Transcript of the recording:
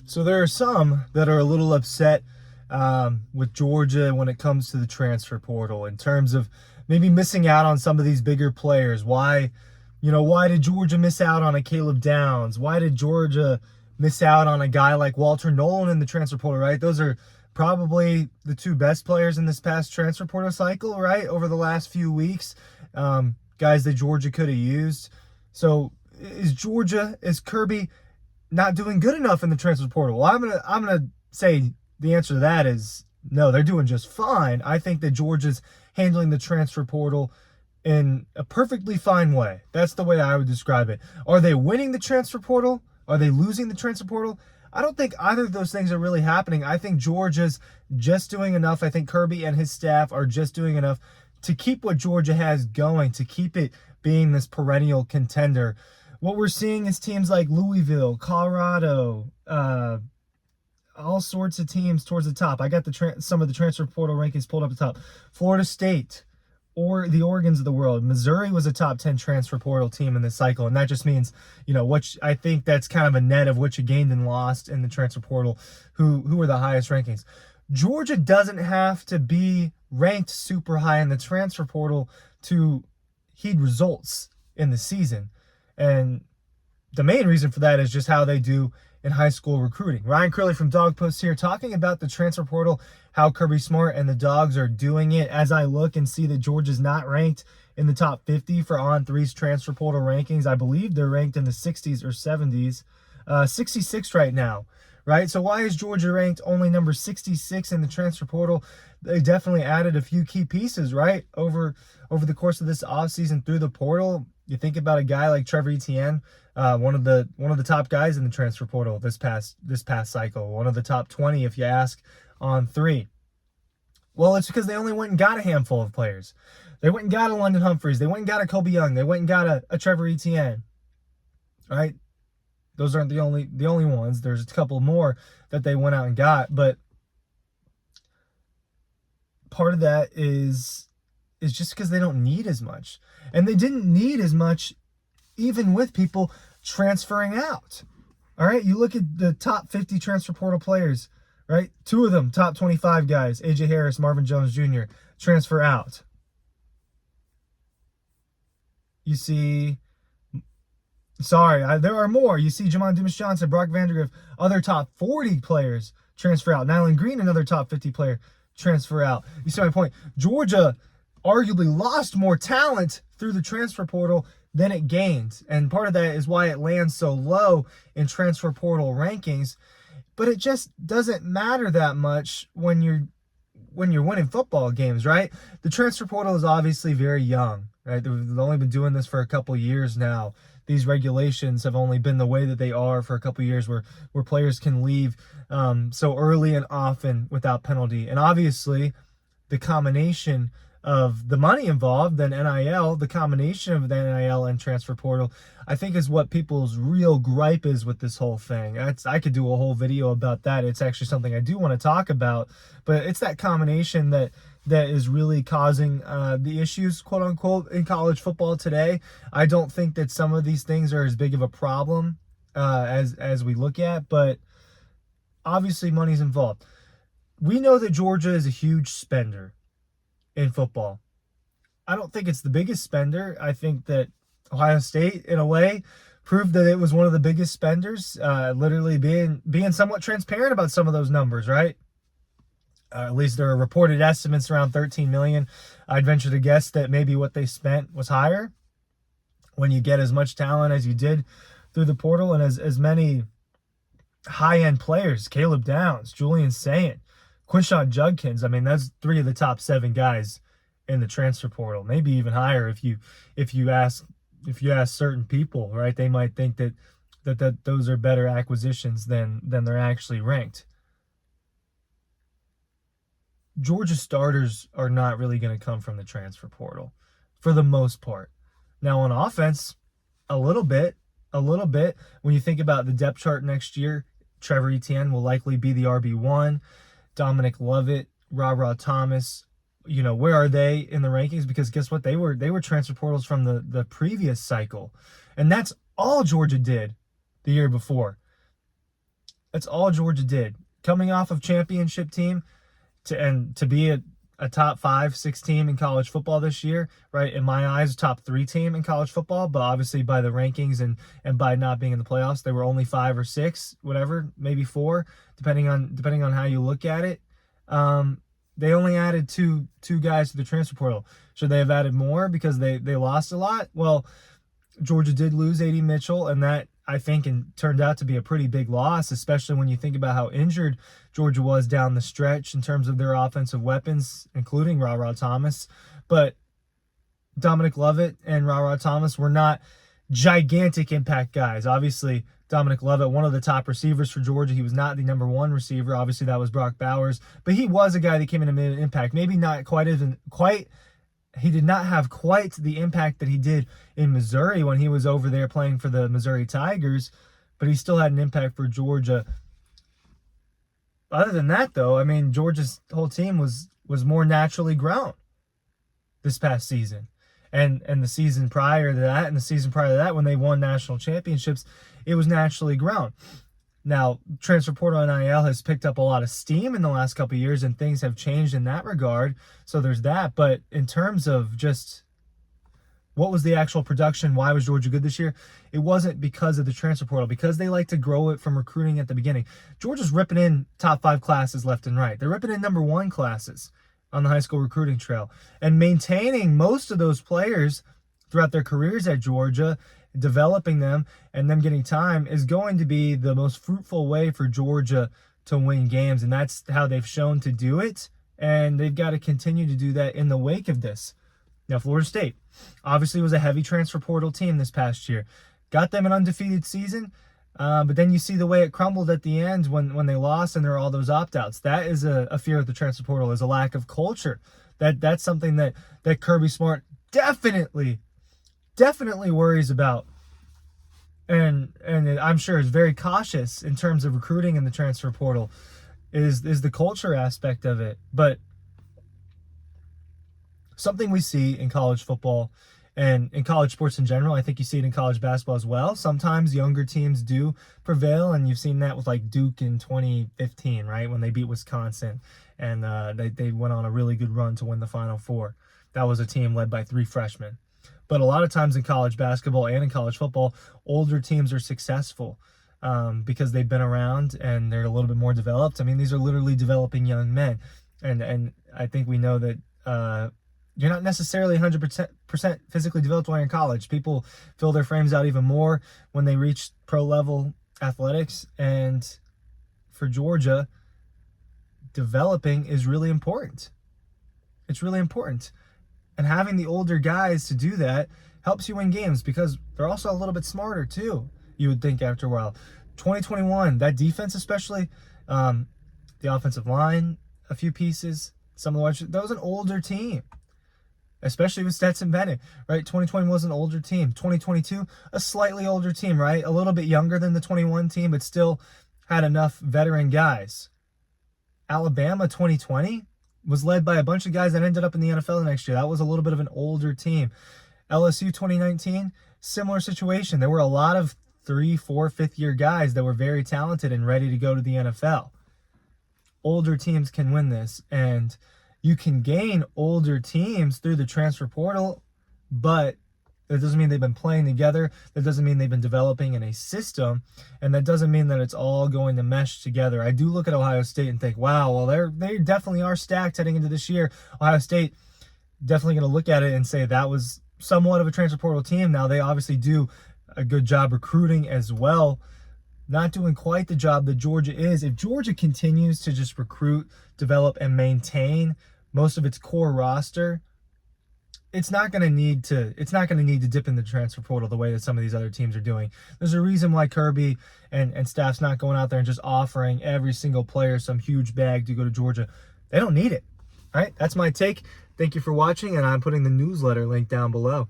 So there are some that are a little upset with Georgia when it comes to the transfer portal in terms of maybe missing out on some of these bigger players. Why did Georgia miss out on a Caleb Downs? Why did Georgia miss out on a guy like Walter Nolan in the transfer portal, right? Those are probably the two best players in this past transfer portal cycle, right? Over the last few weeks, guys that Georgia could have used. So is Kirby not doing good enough in the transfer portal? Well, I'm gonna say the answer to that is no. They're doing just fine. I think that Georgia's handling the transfer portal in a perfectly fine way. That's the way I would describe it. Are they winning the transfer portal? Are they losing the transfer portal? I don't think either of those things are really happening. I think Georgia's just doing enough. I think Kirby and his staff are just doing enough to keep what Georgia has going, to keep it being this perennial contender. What we're seeing is teams like Louisville, Colorado, all sorts of teams towards the top. I got some of the transfer portal rankings pulled up at the top. Florida State, or the Oregons of the world. Missouri was a top 10 transfer portal team in this cycle, and that just means, I think that's kind of a net of what you gained and lost in the transfer portal, who are the highest rankings. Georgia doesn't have to be ranked super high in the transfer portal to heed results in the season. And the main reason for that is just how they do in high school recruiting. Ryan Curley from Dawg Post here talking about the transfer portal, how Kirby Smart and the Dogs are doing it. As I look and see that Georgia's not ranked in the top 50 for On3's transfer portal rankings, I believe they're ranked in the 60s or 70s, 66 right now, right? So why is Georgia ranked only number 66 in the transfer portal? They definitely added a few key pieces, right, over the course of this offseason through the portal. You think about a guy like Trevor Etienne, one of the top guys in the transfer portal this past cycle, one of the top 20 if you ask On3. Well, it's because they only went and got a handful of players. They went and got a London Humphreys. They went and got a Kobe Young. They went and got a Trevor Etienne. All right, those aren't the only ones. There's a couple more that they went out and got, but part of that is just because they don't need as much. And they didn't need as much even with people transferring out. All right, you look at the top 50 transfer portal players, right? Two of them, top 25 guys, A.J. Harris, Marvin Jones Jr., transfer out. You see, there are more. You see Jamon Dumas-Johnson, Brock Vandegrift, other top 40 players transfer out. Nyland Green, another top 50 player, transfer out. You see my point? Georgia arguably lost more talent through the transfer portal than it gained. And part of that is why it lands so low in transfer portal rankings. But it just doesn't matter that much when you're winning football games, right? The transfer portal is obviously very young, right? They've only been doing this for a couple years now. These regulations have only been the way that they are for a couple years, where players can leave so early and often without penalty. And obviously, the combination of the money involved, then NIL, the combination of the NIL and transfer portal, I think is what people's real gripe is with this whole thing. I could do a whole video about that. It's actually something I do want to talk about, but it's that combination that is really causing the issues, quote unquote, in college football today. I don't think that some of these things are as big of a problem as we look at, but obviously money's involved. We know that Georgia is a huge spender in football. I don't think it's the biggest spender. I think that Ohio State, in a way, proved that it was one of the biggest spenders, literally being somewhat transparent about some of those numbers, right? At least there are reported estimates around $13 million. I'd venture to guess that maybe what they spent was higher when you get as much talent as you did through the portal and as many high-end players, Caleb Downs, Julian Saint, Quinshon Judkins. I mean, that's 3 of the top 7 guys in the transfer portal, maybe even higher if you ask certain people, right? They might think that those are better acquisitions than they're actually ranked. Georgia starters are not really going to come from the transfer portal for the most part. Now on offense, a little bit. When you think about the depth chart next year, Trevor Etienne will likely be the RB1. Dominic Lovett, Ra Thomas, where are they in the rankings? Because guess what? They were transfer portals from the previous cycle. And that's all Georgia did the year before. That's all Georgia did. Coming off of championship team to be a top 5, 6 team in college football this year, right? In my eyes, top 3 team in college football, but obviously by the rankings and by not being in the playoffs, they were only 5 or 6, whatever, maybe 4, depending on how you look at it. They only added two guys to the transfer portal. Should they have added more because they lost a lot? Well, Georgia did lose A.D. Mitchell, and that, I think, turned out to be a pretty big loss, especially when you think about how injured Georgia was down the stretch in terms of their offensive weapons, including Ra Thomas. But Dominic Lovett and Ra Thomas were not gigantic impact guys. Obviously, Dominic Lovett, one of the top receivers for Georgia. He was not the number 1 receiver. Obviously, that was Brock Bowers. But he was a guy that came in and made an impact. Maybe not quite. He did not have quite the impact that he did in Missouri when he was over there playing for the Missouri Tigers, but he still had an impact for Georgia. Other than that, though, I mean, Georgia's whole team was more naturally grown this past season. And the season prior to that, and the season prior to that, when they won national championships, it was naturally grown. Now, transfer portal NIL has picked up a lot of steam in the last couple of years, and things have changed in that regard. So there's that. But in terms of just what was the actual production, why was Georgia good this year? It wasn't because of the transfer portal, because they like to grow it from recruiting at the beginning. Georgia's ripping in top 5 classes left and right. They're ripping in number 1 classes on the high school recruiting trail, and maintaining most of those players throughout their careers at Georgia, developing them and them getting time, is going to be the most fruitful way for Georgia to win games. And that's how they've shown to do it. And they've got to continue to do that in the wake of this. Now, Florida State obviously was a heavy transfer portal team this past year. Got them an undefeated season. But then you see the way it crumbled at the end when they lost and there are all those opt-outs. That is a fear of the transfer portal, is a lack of culture. That's something that Kirby Smart definitely worries about, and I'm sure is very cautious in terms of recruiting in the transfer portal, is the culture aspect of it. But something we see in college football and in college sports in general, I think you see it in college basketball as well. Sometimes younger teams do prevail, and you've seen that with like Duke in 2015, right, when they beat Wisconsin, and they went on a really good run to win the Final Four. That was a team led by 3 freshmen. But a lot of times in college basketball and in college football, older teams are successful because they've been around and they're a little bit more developed. I mean, these are literally developing young men. And I think we know that you're not necessarily 100% physically developed while you're in college. People fill their frames out even more when they reach pro-level athletics. And for Georgia, developing is really important. It's really important. And having the older guys to do that helps you win games because they're also a little bit smarter too, you would think after a while. 2021, that defense especially, the offensive line, a few pieces, some of the watch, that was an older team, especially with Stetson Bennett, right? 2020 was an older team. 2022, a slightly older team, right? A little bit younger than the 21 team, but still had enough veteran guys. Alabama 2020 was led by a bunch of guys that ended up in the NFL the next year. That was a little bit of an older team. LSU 2019, similar situation. There were a lot of 3, 4, 5th-year guys that were very talented and ready to go to the NFL. Older teams can win this, and you can gain older teams through the transfer portal, but that doesn't mean they've been playing together. That doesn't mean they've been developing in a system, and that doesn't mean that it's all going to mesh together. I do look at Ohio State and think, wow, well, they definitely are stacked heading into this year. Ohio State definitely going to look at it and say that was somewhat of a transfer portal team. Now, they obviously do a good job recruiting as well. Not doing quite the job that Georgia is. If Georgia continues to just recruit, develop, and maintain most of its core roster, it's not going to need to dip in the transfer portal the way that some of these other teams are doing. There's a reason why Kirby and staff's not going out there and just offering every single player some huge bag to go to Georgia. They don't need it. All right, that's my take. Thank you for watching, and I'm putting the newsletter link down below.